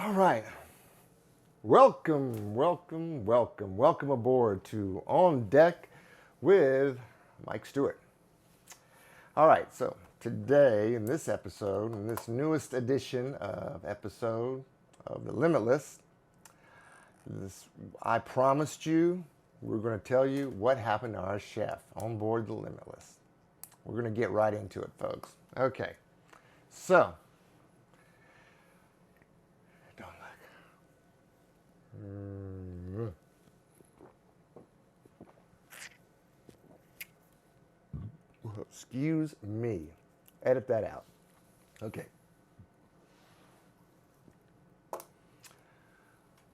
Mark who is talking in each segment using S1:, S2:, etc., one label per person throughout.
S1: All right. Welcome aboard to On Deck with Mike Stewart. All right, so today in this episode, in this newest edition of episode of the Limitless, I promised you we're going to tell you what happened to our chef on board the Limitless. We're going to get right into it, folks. Okay, so excuse me. Edit that out. Okay.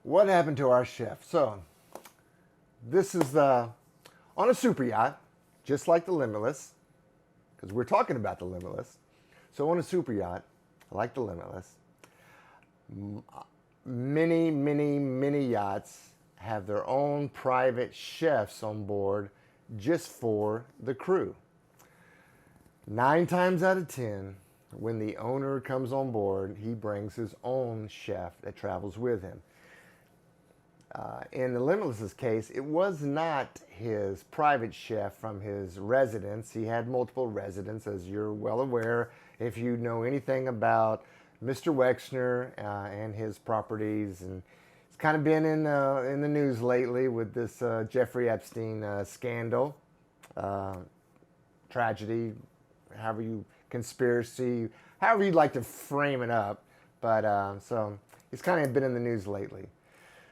S1: What happened to our chef? So, this is on a super yacht, just like the Limitless, because we're talking about the Limitless. So, on a super yacht, like the Limitless, many yachts have their own private chefs on board just for the crew. 9 times out of 10, when the owner comes on board, he brings his own chef that travels with him. In the Limitless's case, it was not his private chef from his residence. He had multiple residents, as you're well aware if you know anything about Mr. Wexner and his properties. And it's kind of been in the news lately with this Jeffrey Epstein scandal, tragedy, conspiracy, however you'd like to frame it up. But so he's kind of been in the news lately.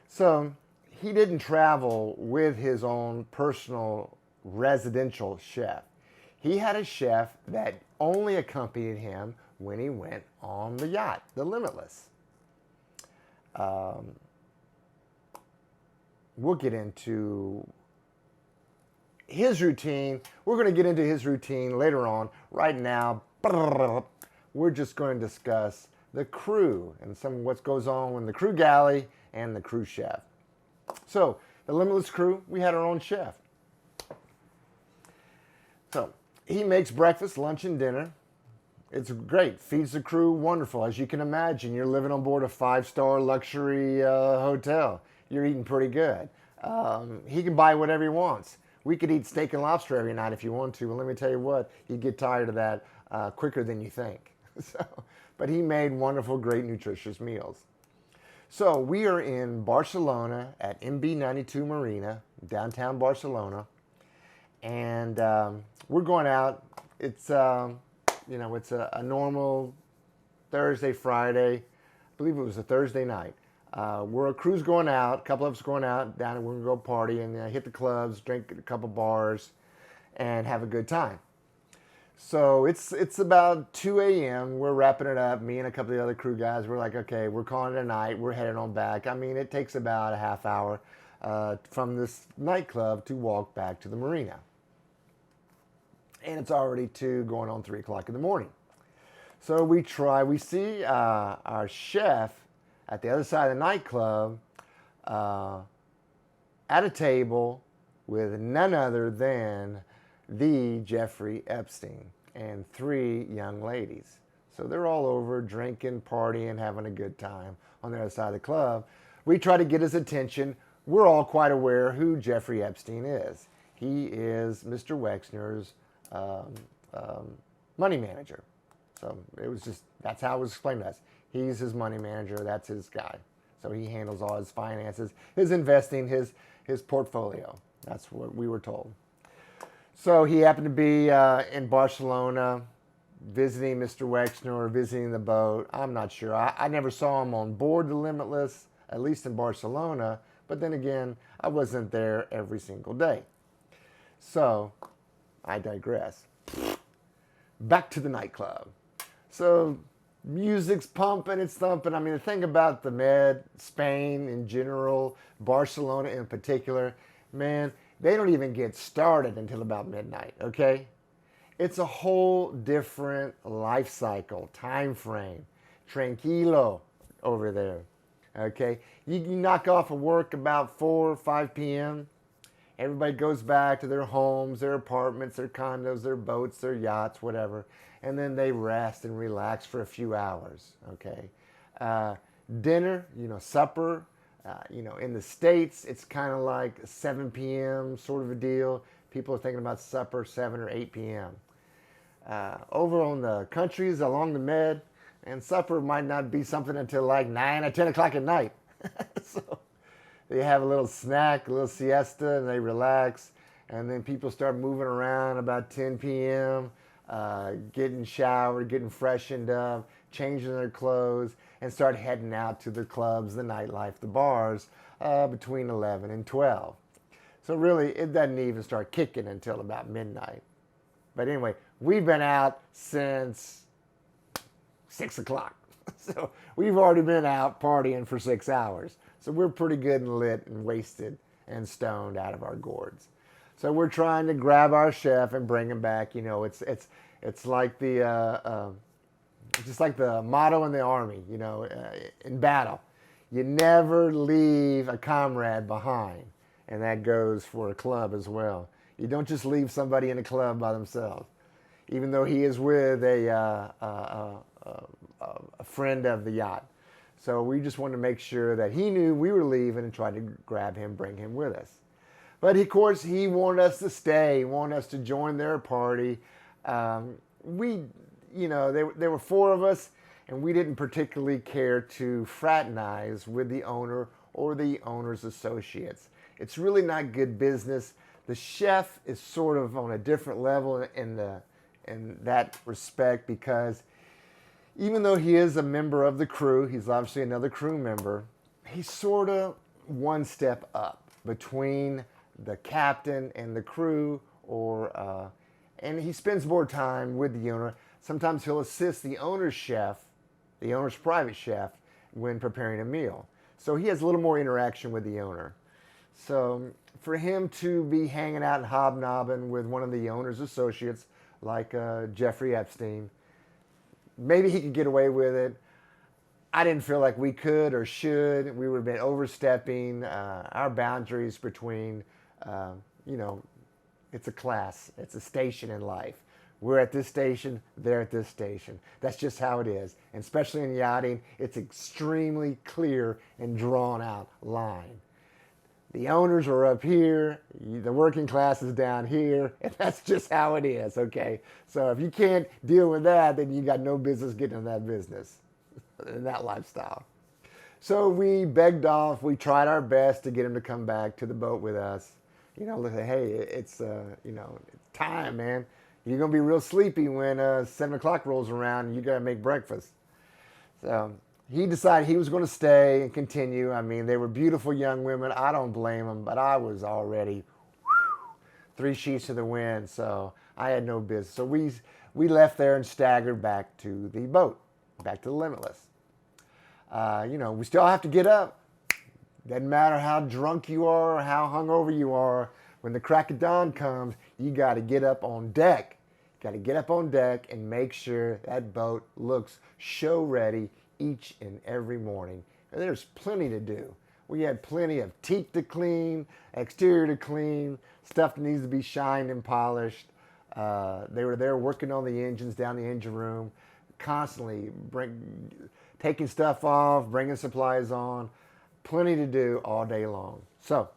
S1: So he didn't travel with his own personal residential chef. He had a chef that only accompanied him when he went on the yacht, the Limitless. We'll get into his routine. We're going to get into his routine later on. Right now, we're just going to discuss the crew and some of what goes on in the crew galley and the crew chef. So, the Limitless crew, we had our own chef. So, he makes breakfast, lunch, and dinner. It's great. Feeds the crew wonderful. As you can imagine, you're living on board a 5-star luxury hotel. You're eating pretty good. He can buy whatever he wants. We could eat steak and lobster every night if you want to, but let me tell you what, you'd get tired of that quicker than you think. But he made wonderful, great, nutritious meals. So we are in Barcelona at MB92 Marina, downtown Barcelona, and we're going out. It's it's a normal Thursday, Friday. I believe it was a Thursday night. We're a crew's going out. A couple of us going out down, and we're gonna go party and hit the clubs, drink a couple bars, and have a good time. So it's about 2 a.m. We're wrapping it up. Me and a couple of the other crew guys. We're like, okay, we're calling it a night. We're heading on back. I mean, it takes about a half hour from this nightclub to walk back to the marina, and it's already 2, going on 3 o'clock in the morning. So we see our chef at the other side of the nightclub at a table with none other than the Jeffrey Epstein and 3 young ladies. So they're all over drinking, partying, having a good time on the other side of the club. We try to get his attention. We're all quite aware who Jeffrey Epstein is. He is Mr. Wexner's money manager. So that's how it was explained to us. He's his money manager. That's his guy. So he handles all his finances, his investing, his portfolio. That's what we were told. So he happened to be in Barcelona visiting Mr. Wexner or visiting the boat. I'm not sure. I never saw him on board the Limitless, at least in Barcelona. But then again, I wasn't there every single day. So I digress. Back to the nightclub. So music's pumping, it's thumping. I mean, the thing about the Med, Spain in general, Barcelona in particular, man, they don't even get started until about midnight, okay? It's a whole different life cycle, time frame. Tranquilo over there, okay? You knock off of work about 4 or 5 p.m., everybody goes back to their homes, their apartments, their condos, their boats, their yachts, whatever. And then they rest and relax for a few hours, okay? Dinner, supper, in the States, it's kind of like 7 p.m. sort of a deal. People are thinking about supper 7 or 8 p.m. Over on the countries along the Med, and supper might not be something until like 9 or 10 o'clock at night. So they have a little snack, a little siesta, and they relax. And then people start moving around about 10 p.m., getting showered, getting freshened up, changing their clothes, and start heading out to the clubs, the nightlife, the bars, between 11 and 12. So really, it doesn't even start kicking until about midnight. But anyway, we've been out since 6 o'clock. So we've already been out partying for 6 hours. So we're pretty good and lit and wasted and stoned out of our gourds. So we're trying to grab our chef and bring him back. It's like the just like the motto in the army. In battle, you never leave a comrade behind, and that goes for a club as well. You don't just leave somebody in a club by themselves, even though he is with a friend of the yacht. So we just wanted to make sure that he knew we were leaving and tried to grab him, bring him with us. But of course, he wanted us to stay, wanted us to join their party. There were 4 of us, and we didn't particularly care to fraternize with the owner or the owner's associates. It's really not good business. The chef is sort of on a different level in that respect, because even though he is a member of the crew, he's obviously another crew member, he's sort of one step up between the captain and the crew, and he spends more time with the owner. Sometimes he'll assist the owner's chef, the owner's private chef, when preparing a meal. So he has a little more interaction with the owner. So for him to be hanging out and hobnobbing with one of the owner's associates, like Jeffrey Epstein, maybe he could get away with it. I didn't feel like we could or should. We would have been overstepping our boundaries between, it's a class, it's a station in life. We're at this station, they're at this station. That's just how it is. And especially in yachting, it's extremely clear and drawn out line. The owners are up here, the working class is down here, and that's just how it is, okay? So if you can't deal with that, then you got no business getting in that business, in that lifestyle. So we begged off, we tried our best to get him to come back to the boat with us. Hey, it's time, man. You're going to be real sleepy when 7 o'clock rolls around and you got to make breakfast. So he decided he was going to stay and continue. I mean, they were beautiful young women. I don't blame them, but I was already 3 sheets to the wind, so I had no business. So we left there and staggered back to the boat, back to the Limitless. We still have to get up. Doesn't matter how drunk you are or how hungover you are. When the crack of dawn comes, you got to get up on deck. Got to get up on deck and make sure that boat looks show ready each and every morning. And there's plenty to do. We had plenty of teak to clean, exterior to clean, stuff that needs to be shined and polished. They were there working on the engines down the engine room, constantly taking stuff off, bringing supplies on. Plenty to do all day long. So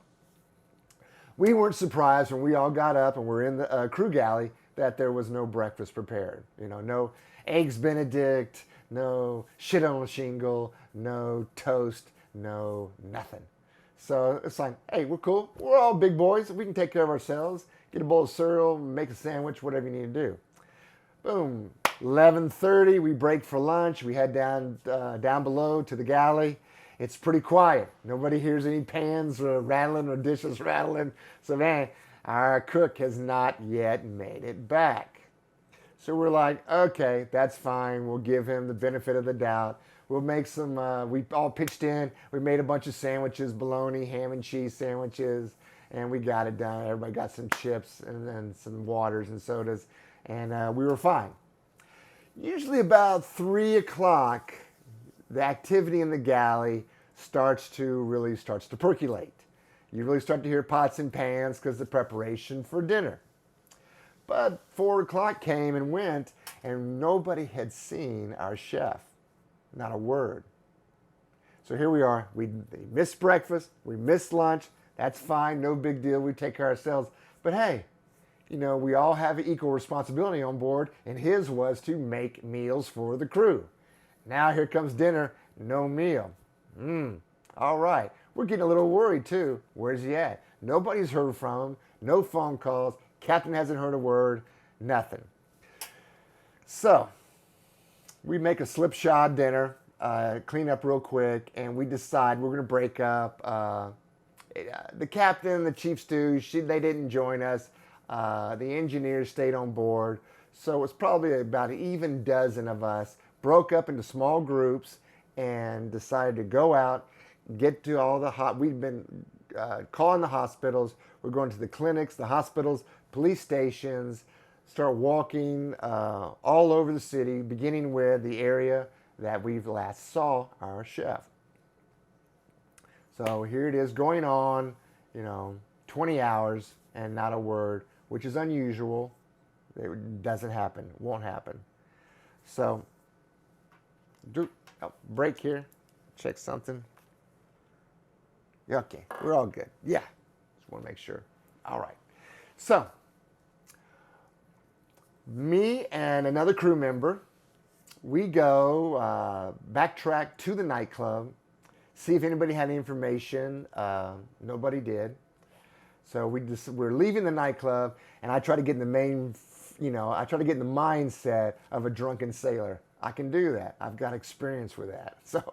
S1: we weren't surprised when we all got up and were in the crew galley that there was no breakfast prepared. No eggs Benedict, no shit on a shingle, no toast, no nothing. So it's like, hey, we're cool. We're all big boys. We can take care of ourselves. Get a bowl of cereal, make a sandwich, whatever you need to do. Boom. 11:30, we break for lunch. We head down below to the galley. It's pretty quiet. Nobody hears any pans rattling or dishes rattling. So man, our cook has not yet made it back. So we're like, okay, that's fine. We'll give him the benefit of the doubt. We'll make some, we all pitched in. We made a bunch of sandwiches, bologna, ham and cheese sandwiches, and we got it done. Everybody got some chips and then some waters and sodas, and we were fine. Usually about 3 o'clock, the activity in the galley starts to percolate. You really start to hear pots and pans because the preparation for dinner. But 4 o'clock came and went, and nobody had seen our chef. Not a word. So here we are. We missed breakfast. We missed lunch. That's fine. No big deal. We take care of ourselves. But hey, we all have equal responsibility on board, and his was to make meals for the crew. Now here comes dinner. No meal. All right. We're getting a little worried too. Where's he at? Nobody's heard from him. No phone calls. Captain hasn't heard a word. Nothing. So we make a slipshod dinner, clean up real quick, and we decide we're going to break up. The captain, the chief stew, they didn't join us. The engineers stayed on board. So it was probably about an even dozen of us, broke up into small groups and decided to go out, get to all the we'd been calling the hospitals. We're going to the clinics, the hospitals, police stations, start walking all over the city, beginning with the area that we last saw our chef. So here it is going on, 20 hours and not a word, which is unusual. It doesn't happen, won't happen. So, break here, check something. Okay, we're all good. Yeah, just want to make sure. All right. So, me and another crew member, we go backtrack to the nightclub, see if anybody had any information. Nobody did. So we're leaving the nightclub, and I try to get in I try to get in the mindset of a drunken sailor. I can do that. I've got experience with that. So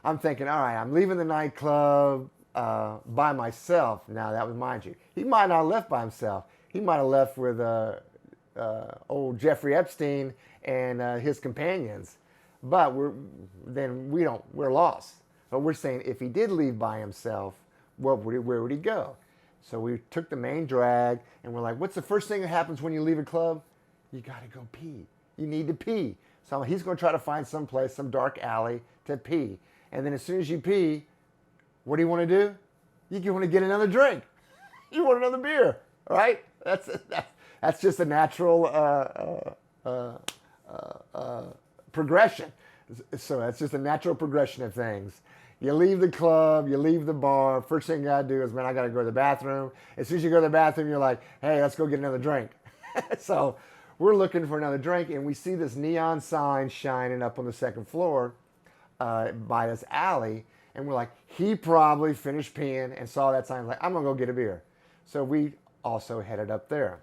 S1: I'm thinking, all right, I'm leaving the nightclub by myself. Now, that was, mind you, he might not have left by himself. He might have left with old Jeffrey Epstein and his companions. But we're lost. But we're saying if he did leave by himself, where would he go? So we took the main drag, and we're like, what's the first thing that happens when you leave a club? You got to go pee. You need to pee. So he's going to try to find some place, some dark alley to pee. And then as soon as you pee, what do you want to do? You want to get another drink. You want another beer, right? That's just a natural progression. So that's just a natural progression of things. You leave the club, you leave the bar. First thing you got to do is, man, I got to go to the bathroom. As soon as you go to the bathroom, you're like, hey, let's go get another drink. So we're looking for another drink, and we see this neon sign shining up on the second floor by this alley. And we're like, he probably finished peeing and saw that sign. Like, I'm going to go get a beer. So we also headed up there.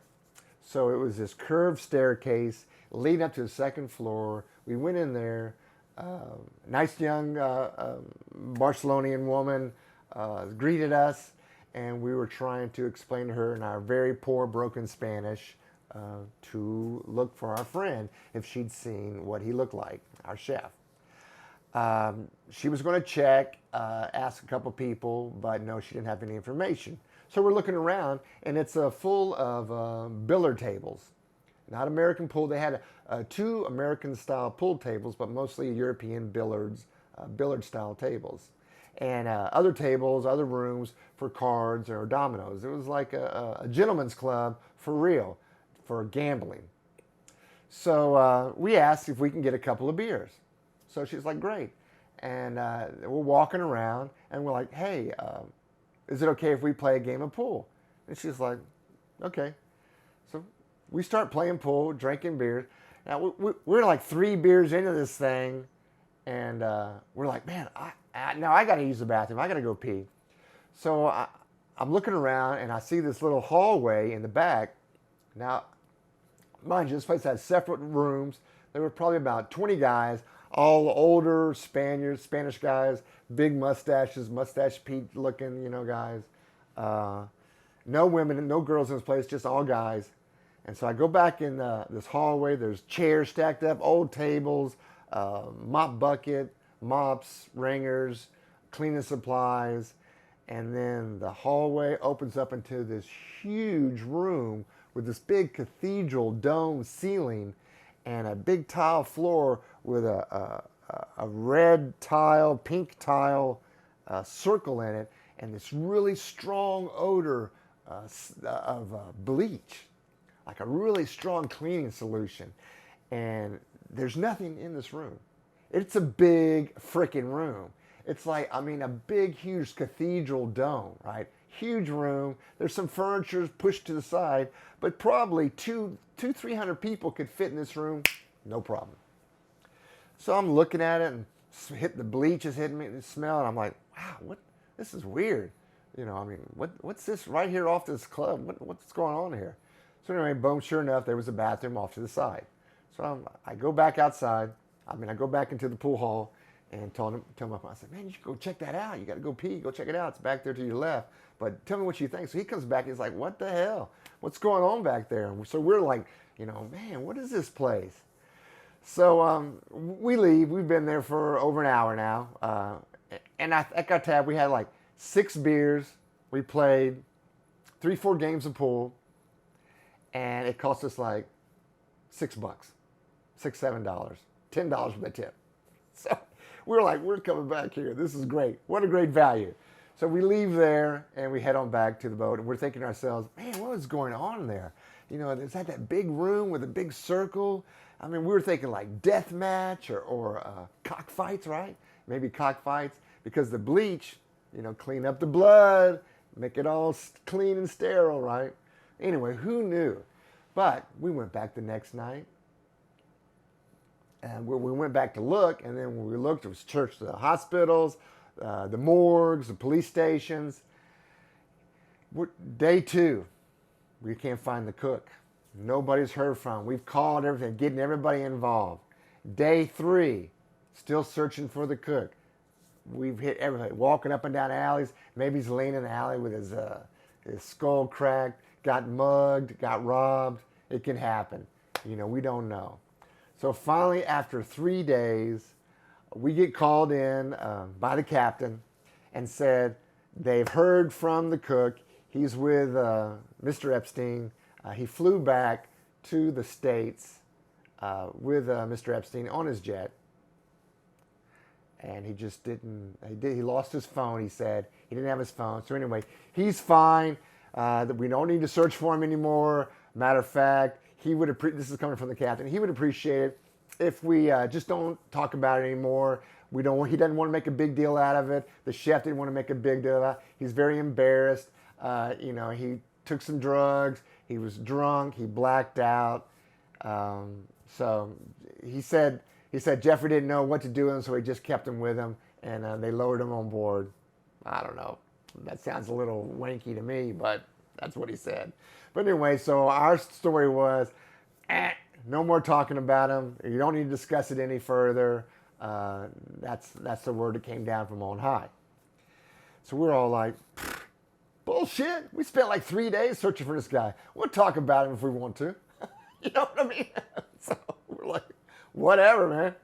S1: So it was this curved staircase leading up to the second floor. We went in there. Nice young Barcelonian woman greeted us, and we were trying to explain to her in our very poor, broken Spanish to look for our friend if she'd seen what he looked like, our chef. She was going to check, ask a couple people, but no, she didn't have any information. So we're looking around, and it's full of billiard tables. Not American pool. They had 2 American-style pool tables, but mostly European billiard-style tables. And other tables, other rooms for cards or dominoes. It was like a gentleman's club for real, for gambling. So we asked if we can get a couple of beers. So she's like, great. And we're walking around, and we're like, hey, is it okay if we play a game of pool? And she's like, okay. So we start playing pool, drinking beers. Now, we're like 3 beers into this thing, and we're like, man, now I got to use the bathroom. I got to go pee. So I'm looking around, and I see this little hallway in the back. Now, mind you, this place had separate rooms. There were probably about 20 guys, all older Spanish guys, big mustaches, mustache Pete looking, guys. No women, no girls in this place, just all guys. And so I go back in this hallway. There's chairs stacked up, old tables, mop bucket, mops, ringers, cleaning supplies. And then the hallway opens up into this huge room with this big cathedral dome ceiling and a big tile floor with a red tile, pink tile circle in it, and this really strong odor of bleach, like a really strong cleaning solution. And there's nothing in this room. It's a big freaking room. It's like, I mean, a big, huge cathedral dome, right? Huge room. There's some furniture pushed to the side, but probably 300 people could fit in this room, no problem. So I'm looking at it and the bleach is hitting me, the smell, and I'm like, wow, this is weird. I mean, what's this right here off this club? What's going on here? So anyway, boom, sure enough, there was a bathroom off to the side. So I go back outside. I go back into the pool hall and tell my friend, I said, man, you should go check that out. You got to go pee. Go check it out. It's back there to your left. But tell me what you think. So he comes back. He's like, what the hell? What's going on back there? So we're like, man, what is this place? So we leave. We've been there for over an hour now. And at our tab, we had like 6 beers. We played 3-4 games of pool. And it cost us like $6, $6-7, $10 for the tip. So we're like, we're coming back here. This is great. What a great value. So we leave there and we head on back to the boat. And we're thinking to ourselves, man, what is going on there? Is that big room with a big circle? I mean, we were thinking like death match or cockfights, right? Maybe cockfights, because the bleach, clean up the blood, make it all clean and sterile, right? Anyway, who knew? But we went back the next night. And we went back to look, and then when we looked, it was church, the hospitals, the morgues, the police stations. Day 2, we can't find the cook. Nobody's heard from. We've called everything, getting everybody involved. Day 3, still searching for the cook. We've hit everybody, walking up and down alleys. Maybe he's laying in the alley with his skull cracked, got mugged, got robbed. It can happen. We don't know. So finally, after 3 days, we get called in by the captain and said they've heard from the cook. He's with Mr. Epstein. He flew back to the States with Mr. Epstein on his jet. And he just didn't, he lost his phone, he said. He didn't have his phone. So anyway, he's fine. That we don't need to search for him anymore. Matter of fact, this is coming from the captain, he would appreciate it if we just don't talk about it anymore. He doesn't want to make a big deal out of it. The chef didn't want to make a big deal out of it. He's very embarrassed. He took some drugs. He was drunk. He blacked out. So he said Jeffrey didn't know what to do with him, so he just kept him with him, and they lowered him on board. I don't know. That sounds a little wanky to me, but that's what he said. But anyway, so our story was, no more talking about him. You don't need to discuss it any further. That's the word that came down from on high. So we're all like, bullshit. We spent like 3 days searching for this guy. We'll talk about him if we want to. You know what I mean? So we're like, whatever, man.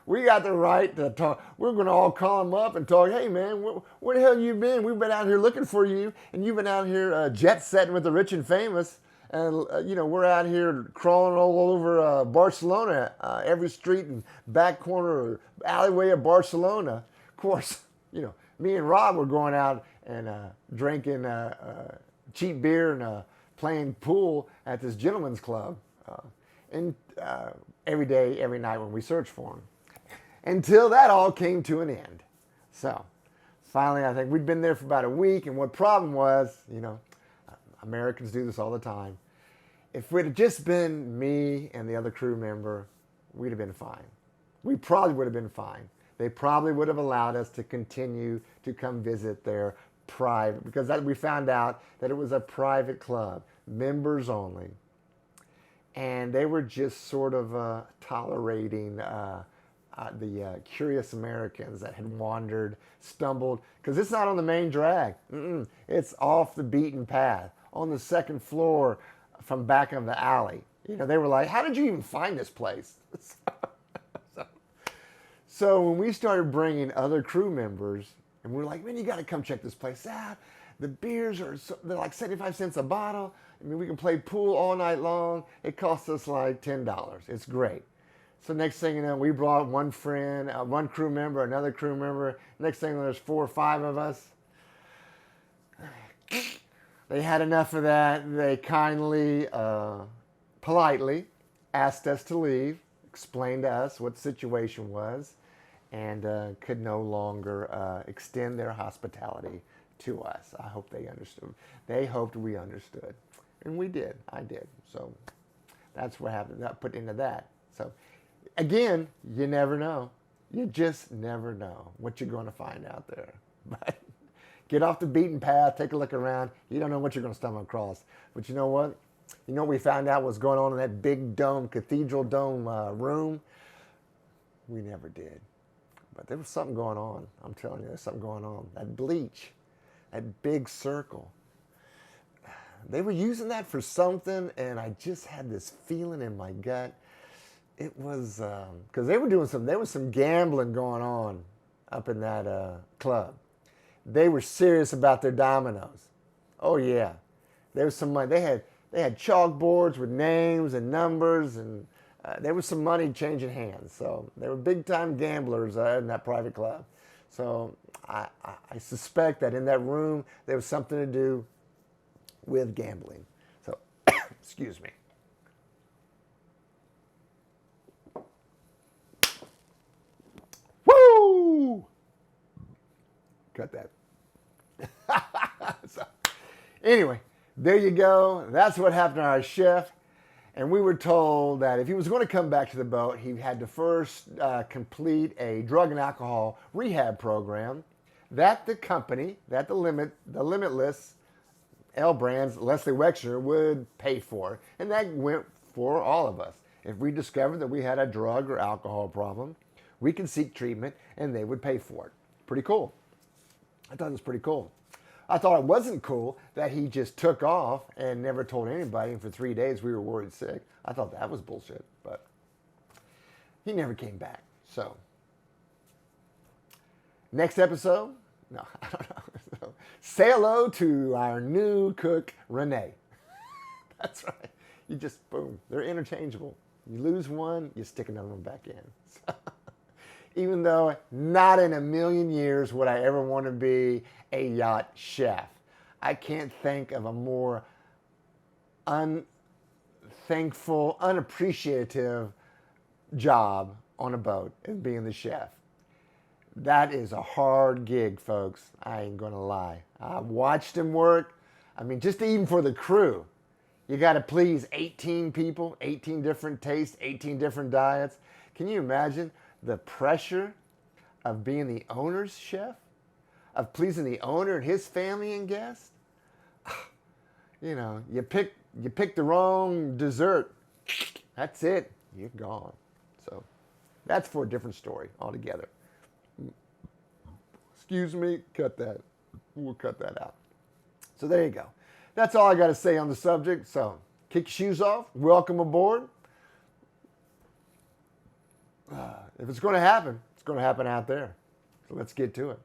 S1: We got the right to talk. We're going to all call him up and talk. Hey, man, where the hell you been? We've been out here looking for you, and you've been out here jet setting with the rich and famous. And, we're out here crawling all over Barcelona, every street and back corner or alleyway of Barcelona. Of course, me and Rob were going out and drinking cheap beer and playing pool at this gentleman's club. And every day, every night when we searched for him. Until that all came to an end. So, finally, I think we'd been there for about a week, and what problem was, Americans do this all the time. If it had just been me and the other crew member, we'd have been fine. We probably would have been fine. They probably would have allowed us to continue to come visit their private, because we found out that it was a private club, members only. And they were just sort of tolerating the curious Americans that had wandered, stumbled, because it's not on the main drag. It's off the beaten path, on the second floor from back of the alley. They were like, how did you even find this place? So when we started bringing other crew members, and we're like, man, you got to come check this place out. The beers they're like 75 cents a bottle. I mean, we can play pool all night long. It costs us like $10. It's great. So next thing you know, we brought one friend, one crew member, another crew member. Next thing you know, there's 4 or 5 of us. They had enough of that. They kindly, politely asked us to leave, explained to us what the situation was. and could no longer extend their hospitality to us. I hope they understood. They hoped we understood. And we did. I did. So that's what happened. That put into that. So again, you never know. You just never know what you're going to find out there. But get off the beaten path. Take a look around. You don't know what you're going to stumble across. But you know what? You know what we found out was going on in that big dome, cathedral dome room? We never did. But there was something going on. I'm telling you, there's something going on. That bleach, that big circle. They were using that for something, and I just had this feeling in my gut. It was, because there was some gambling going on up in that club. They were serious about their dominoes. Oh yeah. There was some money. They had chalkboards with names and numbers, and there was some money changing hands. So they were big-time gamblers in that private club. So I suspect that in that room there was something to do with gambling. So, excuse me. Woo! Cut that. So, anyway, there you go. That's what happened to our chef. And we were told that if he was going to come back to the boat, he had to first complete a drug and alcohol rehab program that the company, that the Limitless L Brands, Leslie Wexner, would pay for. And that went for all of us. If we discovered that we had a drug or alcohol problem, we could seek treatment and they would pay for it. Pretty cool. I thought it was pretty cool. I thought it wasn't cool that he just took off and never told anybody, and for 3 days we were worried sick. I thought that was bullshit, but he never came back. So, next episode, no, I don't know. So, say hello to our new cook, Renee. That's right. You just, boom, they're interchangeable. You lose one, you stick another one back in. So, even though not in a million years would I ever want to be a yacht chef. I can't think of a more unthankful, unappreciative job on a boat as being the chef. That is a hard gig, folks. I ain't gonna lie. I watched him work. I mean, just even for the crew, you got to please 18 people, 18 different tastes, 18 different diets. Can you imagine the pressure of being the owner's chef, of pleasing the owner and his family and guests? You know, you pick the wrong dessert. That's it. You're gone. So that's for a different story altogether. Excuse me. Cut that. We'll cut that out. So there you go. That's all I got to say on the subject. So kick your shoes off. Welcome aboard. If it's going to happen, it's going to happen out there. So let's get to it.